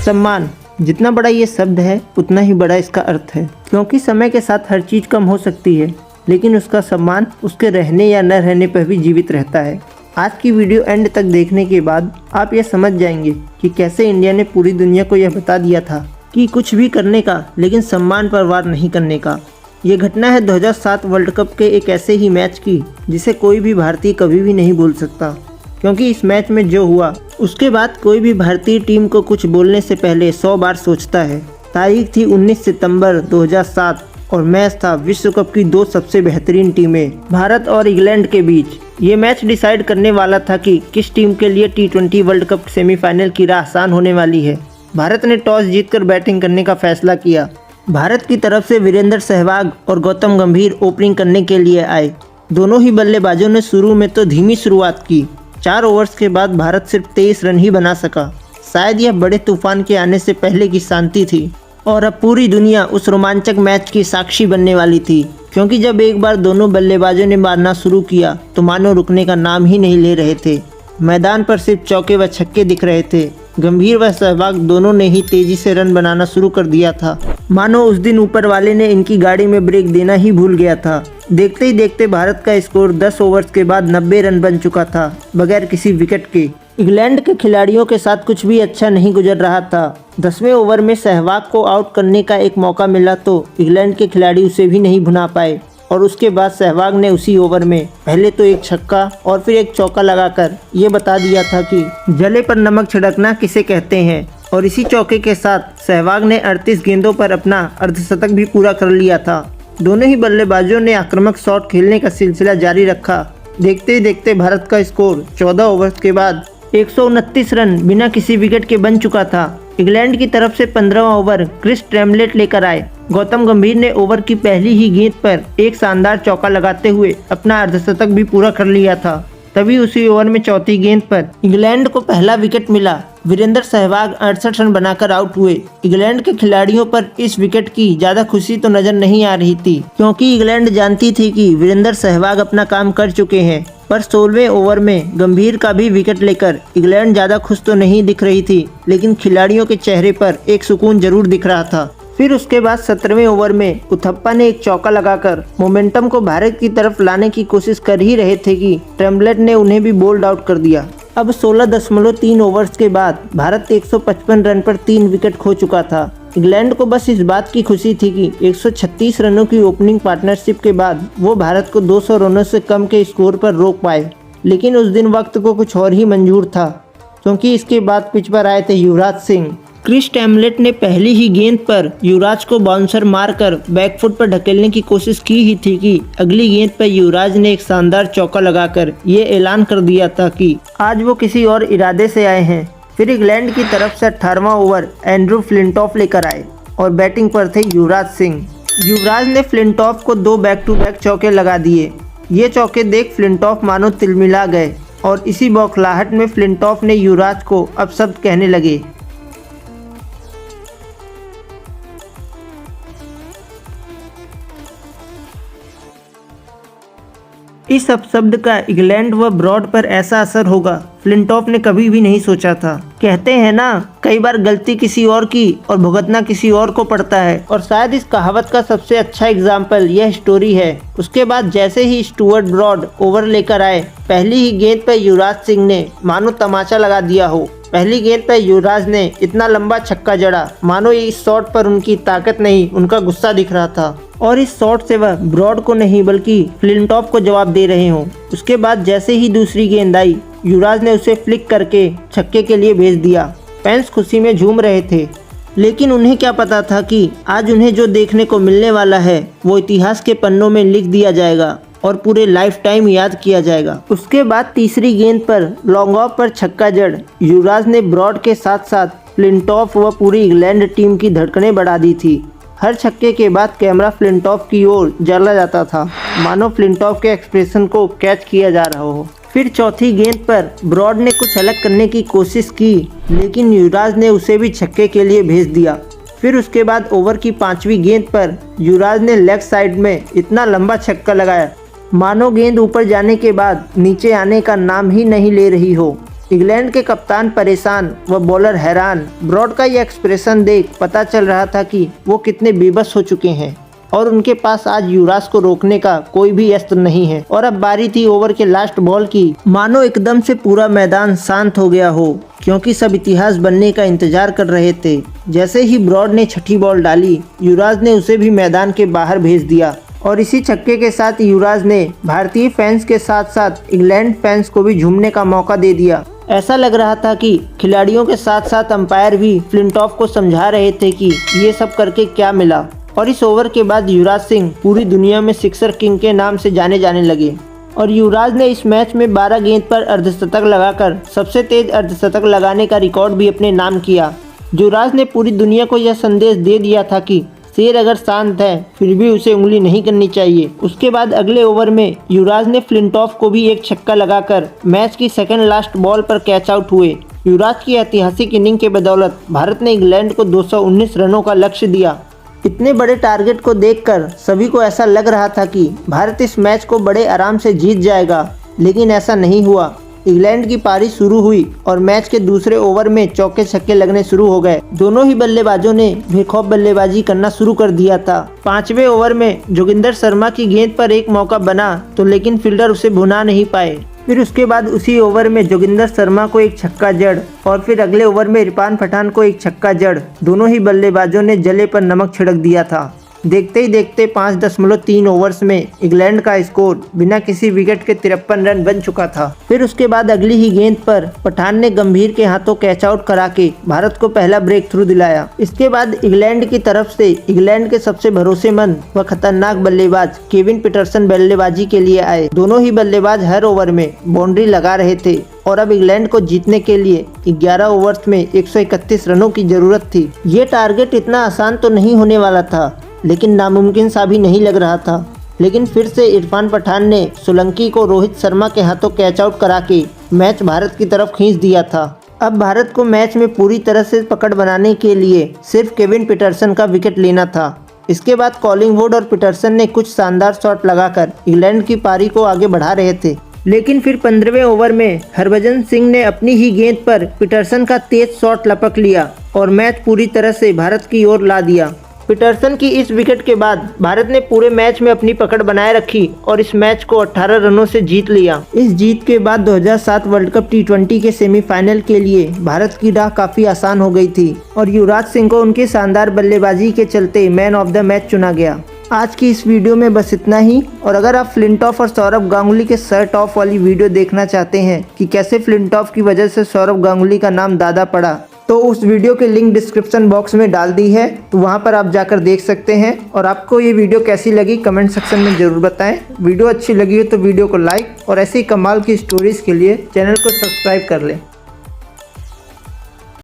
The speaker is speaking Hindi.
सम्मान, जितना बड़ा ये शब्द है उतना ही बड़ा इसका अर्थ है, क्योंकि समय के साथ हर चीज़ कम हो सकती है लेकिन उसका सम्मान उसके रहने या न रहने पर भी जीवित रहता है। आज की वीडियो एंड तक देखने के बाद आप यह समझ जाएंगे कि कैसे इंडिया ने पूरी दुनिया को यह बता दिया था कि कुछ भी करने का लेकिन सम्मान पर वार नहीं करने का। ये घटना है 2007 वर्ल्ड कप के एक ऐसे ही मैच की जिसे कोई भी भारतीय कभी भी नहीं भूल सकता, क्योंकि इस मैच में जो हुआ उसके बाद कोई भी भारतीय टीम को कुछ बोलने से पहले 100 बार सोचता है। तारीख थी 19 सितंबर 2007 और मैच था विश्व कप की दो सबसे बेहतरीन टीमें भारत और इंग्लैंड के बीच। ये मैच डिसाइड करने वाला था कि किस टीम के लिए T20 वर्ल्ड कप सेमीफाइनल की राह आसान होने वाली है। भारत ने टॉस जीतकर बैटिंग करने का फैसला किया। भारत की तरफ से वीरेंद्र सहवाग और गौतम गंभीर ओपनिंग करने के लिए आए। दोनों ही बल्लेबाजों ने शुरू में तो धीमी शुरुआत की। 4 ओवर्स के बाद भारत सिर्फ 23 रन ही बना सका। शायद यह बड़े तूफान के आने से पहले की शांति थी और अब पूरी दुनिया उस रोमांचक मैच की साक्षी बनने वाली थी, क्योंकि जब एक बार दोनों बल्लेबाजों ने मारना शुरू किया तो मानो रुकने का नाम ही नहीं ले रहे थे। मैदान पर सिर्फ चौके व छक्के दिख रहे थे। गंभीर व सहवाग दोनों ने ही तेजी से रन बनाना शुरू कर दिया था, मानो उस दिन ऊपर वाले ने इनकी गाड़ी में ब्रेक देना ही भूल गया था। देखते ही देखते भारत का स्कोर 10 ओवर्स के बाद 90 रन बन चुका था, बगैर किसी विकेट के। इंग्लैंड के खिलाड़ियों के साथ कुछ भी अच्छा नहीं गुजर रहा था। 10वें ओवर में सहवाग को आउट करने का एक मौका मिला तो इंग्लैंड के खिलाड़ी उसे भी नहीं भुना पाए और उसके बाद सहवाग ने उसी ओवर में पहले तो एक छक्का और फिर एक चौका लगाकर ये बता दिया था कि जले पर नमक छिड़कना किसे कहते हैं। और इसी चौके के साथ सहवाग ने 38 गेंदों पर अपना अर्धशतक भी पूरा कर लिया था। दोनों ही बल्लेबाजों ने आक्रामक शॉट खेलने का सिलसिला जारी रखा। देखते ही देखते भारत का स्कोर 14 ओवर्स के बाद 129 रन बिना किसी विकेट के बन चुका था। इंग्लैंड की तरफ से 15वां ओवर क्रिस ट्रेमलेट लेकर आए। गौतम गंभीर ने ओवर की पहली ही गेंद पर एक शानदार चौका लगाते हुए अपना अर्धशतक भी पूरा कर लिया था। तभी उसी ओवर में चौथी गेंद पर इंग्लैंड को पहला विकेट मिला। वीरेंद्र सहवाग 68 रन बनाकर आउट हुए। इंग्लैंड के खिलाड़ियों पर इस विकेट की ज्यादा खुशी तो नजर नहीं आ रही थी, क्योंकि इंग्लैंड जानती थी कि वीरेंद्र सहवाग अपना काम कर चुके हैं। पर 16वें ओवर में गंभीर का भी विकेट लेकर इंग्लैंड ज्यादा खुश तो नहीं दिख रही थी, लेकिन खिलाड़ियों के चेहरे पर एक सुकून जरूर दिख रहा था। फिर उसके बाद 17वें ओवर में उथप्पा ने एक चौका लगाकर मोमेंटम को भारत की तरफ लाने की कोशिश कर ही रहे थे कि ट्रेमलेट ने उन्हें भी बोल्ड आउट कर दिया। अब 16.3 ओवर्स के बाद भारत 155 रन पर 3 विकेट खो चुका था। इंग्लैंड को बस इस बात की खुशी थी कि 136 रनों की ओपनिंग पार्टनरशिप के बाद वो भारत को 200 रनों से कम के स्कोर पर रोक पाए। लेकिन उस दिन वक्त को कुछ और ही मंजूर था, क्योंकि इसके बाद पिच पर आए थे युवराज सिंह। क्रिस ट्रेमलेट ने पहली ही गेंद पर युवराज को बाउंसर मारकर बैकफुट पर ढकेलने की कोशिश की ही थी कि अगली गेंद पर युवराज ने एक शानदार चौका लगाकर ये ऐलान कर दिया था कि आज वो किसी और इरादे से आए हैं। फिर इंग्लैंड की तरफ से 18वां ओवर एंड्रू फ्लिंटॉफ लेकर आए और बैटिंग पर थे युवराज सिंह। युवराज ने फ्लिंटॉफ को 2 बैक टू बैक चौके लगा दिए। ये चौके देख फ्लिंटॉफ मानो तिलमिला गए और इसी बौखलाहट में फ्लिंटॉफ ने युवराज को अपशब्द कहने लगे। इस अपशब्द का इंग्लैंड व ब्रॉड पर ऐसा असर होगा फ्लिंटॉफ ने कभी भी नहीं सोचा था। कहते हैं ना, कई बार गलती किसी और की और भुगतना किसी और को पड़ता है, और शायद इस कहावत का सबसे अच्छा एग्जाम्पल यह स्टोरी है। उसके बाद जैसे ही स्टुअर्ट ब्रॉड ओवर लेकर आए, पहली ही गेंद पर युवराज सिंह ने मानो तमाचा लगा दिया हो। पहली गेंद पर युवराज ने इतना लंबा छक्का जड़ा, मानो इस शॉट पर उनकी ताकत नहीं उनका गुस्सा दिख रहा था, और इस शॉट से वह ब्रॉड को नहीं बल्कि फ्लिंटॉफ को जवाब दे रहे हों। उसके बाद जैसे ही दूसरी गेंद आई, युवराज ने उसे फ्लिक करके छक्के के लिए भेज दिया। फैंस खुशी में झूम रहे थे, लेकिन उन्हें क्या पता था कि आज उन्हें जो देखने को मिलने वाला है वो इतिहास के पन्नों में लिख दिया जाएगा और पूरे लाइफ टाइम याद किया जाएगा। उसके बाद तीसरी गेंद पर लॉन्ग ऑफ पर छक्का जड़ युवराज ने ब्रॉड के साथ साथ फ्लिंटॉफ व पूरी इंग्लैंड टीम की धड़कनें बढ़ा दी थी। हर छक्के के बाद कैमरा फ्लिंटॉफ की ओर चला जाता था, मानो फ्लिंटॉफ के एक्सप्रेशन को कैच किया जा रहा हो। फिर चौथी गेंद पर ब्रॉड ने कुछ अलग करने की कोशिश की, लेकिन युवराज ने उसे भी छक्के के लिए भेज दिया। फिर उसके बाद ओवर की 5वीं गेंद पर युवराज ने लेग साइड में इतना लंबा छक्का लगाया, मानो गेंद ऊपर जाने के बाद नीचे आने का नाम ही नहीं ले रही हो। इंग्लैंड के कप्तान परेशान व बॉलर हैरान। ब्रॉड का यह एक्सप्रेशन देख पता चल रहा था कि वो कितने बेबस हो चुके हैं और उनके पास आज युवराज को रोकने का कोई भी अस्त्र नहीं है। और अब बारी थी ओवर के लास्ट बॉल की। मानो एकदम से पूरा मैदान शांत हो गया हो, क्योंकि सब इतिहास बनने का इंतजार कर रहे थे। जैसे ही ब्रॉड ने छठी बॉल डाली, युवराज ने उसे भी मैदान के बाहर भेज दिया और इसी छक्के के साथ युवराज ने भारतीय फैंस के साथ साथ इंग्लैंड फैंस को भी झूमने का मौका दे दिया। ऐसा लग रहा था कि खिलाड़ियों के साथ साथ अंपायर भी फ्लिंटॉफ को समझा रहे थे कि ये सब करके क्या मिला। और इस ओवर के बाद युवराज सिंह पूरी दुनिया में सिक्सर किंग के नाम से जाने जाने लगे और युवराज ने इस मैच में 12 गेंद पर अर्धशतक लगाकर सबसे तेज अर्धशतक लगाने का रिकॉर्ड भी अपने नाम किया। युवराज ने पूरी दुनिया को यह संदेश दे दिया था कि शेर अगर शांत है फिर भी उसे उंगली नहीं करनी चाहिए। उसके बाद अगले ओवर में युवराज ने फ्लिंटॉफ को भी एक छक्का लगाकर मैच की सेकंड लास्ट बॉल पर कैच आउट हुए। युवराज की ऐतिहासिक इनिंग के बदौलत भारत ने इंग्लैंड को 219 रनों का लक्ष्य दिया। इतने बड़े टारगेट को देखकर सभी को ऐसा लग रहा था कि भारत इस मैच को बड़े आराम से जीत जाएगा, लेकिन ऐसा नहीं हुआ। इंग्लैंड की पारी शुरू हुई और मैच के दूसरे ओवर में चौके छक्के लगने शुरू हो गए। दोनों ही बल्लेबाजों ने बेखौफ बल्लेबाजी करना शुरू कर दिया था। 5वें ओवर में जोगिंदर शर्मा की गेंद पर एक मौका बना तो लेकिन फील्डर उसे भुना नहीं पाए। फिर उसके बाद उसी ओवर में जोगिंदर शर्मा को एक छक्का जड़ और फिर अगले ओवर में इरफान पठान को एक छक्का जड़। दोनों ही बल्लेबाजों ने जले पर नमक छिड़क दिया था। देखते ही देखते 5.3 ओवर्स में इंग्लैंड का स्कोर बिना किसी विकेट के 53 रन बन चुका था। फिर उसके बाद अगली ही गेंद पर पठान ने गंभीर के हाथों कैच आउट करा के भारत को पहला ब्रेक थ्रू दिलाया। इसके बाद इंग्लैंड की तरफ से इंग्लैंड के सबसे भरोसेमंद व खतरनाक बल्लेबाज केविन पीटरसन बल्लेबाजी के लिए आए। दोनों ही बल्लेबाज हर ओवर में बाउंड्री लगा रहे थे और अब इंग्लैंड को जीतने के लिए 11 ओवर्स में 131 रनों की जरूरत थी। ये टारगेट इतना आसान तो नहीं होने वाला था, लेकिन नामुमकिन सा भी नहीं लग रहा था। लेकिन फिर से इरफान पठान ने सोलंकी को रोहित शर्मा के हाथों कैच आउट करा के मैच भारत की तरफ खींच दिया था। अब भारत को मैच में पूरी तरह से पकड़ बनाने के लिए सिर्फ केविन पीटरसन का विकेट लेना था। इसके बाद कॉलिंगवुड और पीटरसन ने कुछ शानदार शॉट लगाकर इंग्लैंड की पारी को आगे बढ़ा रहे थे। लेकिन फिर 15वें ओवर में हरभजन सिंह ने अपनी ही गेंद पर पीटरसन का तेज शॉट लपक लिया और मैच पूरी तरह से भारत की ओर ला दिया। पीटरसन की इस विकेट के बाद भारत ने पूरे मैच में अपनी पकड़ बनाए रखी और इस मैच को 18 रनों से जीत लिया। इस जीत के बाद 2007 वर्ल्ड कप T20 के सेमीफाइनल के लिए भारत की राह काफी आसान हो गई थी और युवराज सिंह को उनकी शानदार बल्लेबाजी के चलते मैन ऑफ द मैच चुना गया। आज की इस वीडियो में बस इतना ही। और अगर आप फ्लिंटॉफ और सौरव गांगुली के शर्ट ऑफ वाली वीडियो देखना चाहते हैं कि कैसे फ्लिंटॉफ की वजह से सौरव गांगुली का नाम दादा पड़ा, तो उस वीडियो के लिंक डिस्क्रिप्शन बॉक्स में डाल दी है, तो वहां पर आप जाकर देख सकते हैं। और आपको ये वीडियो कैसी लगी कमेंट सेक्शन में ज़रूर बताएं। वीडियो अच्छी लगी हो तो वीडियो को लाइक और ऐसी कमाल की स्टोरीज़ के लिए चैनल को सब्सक्राइब कर लें।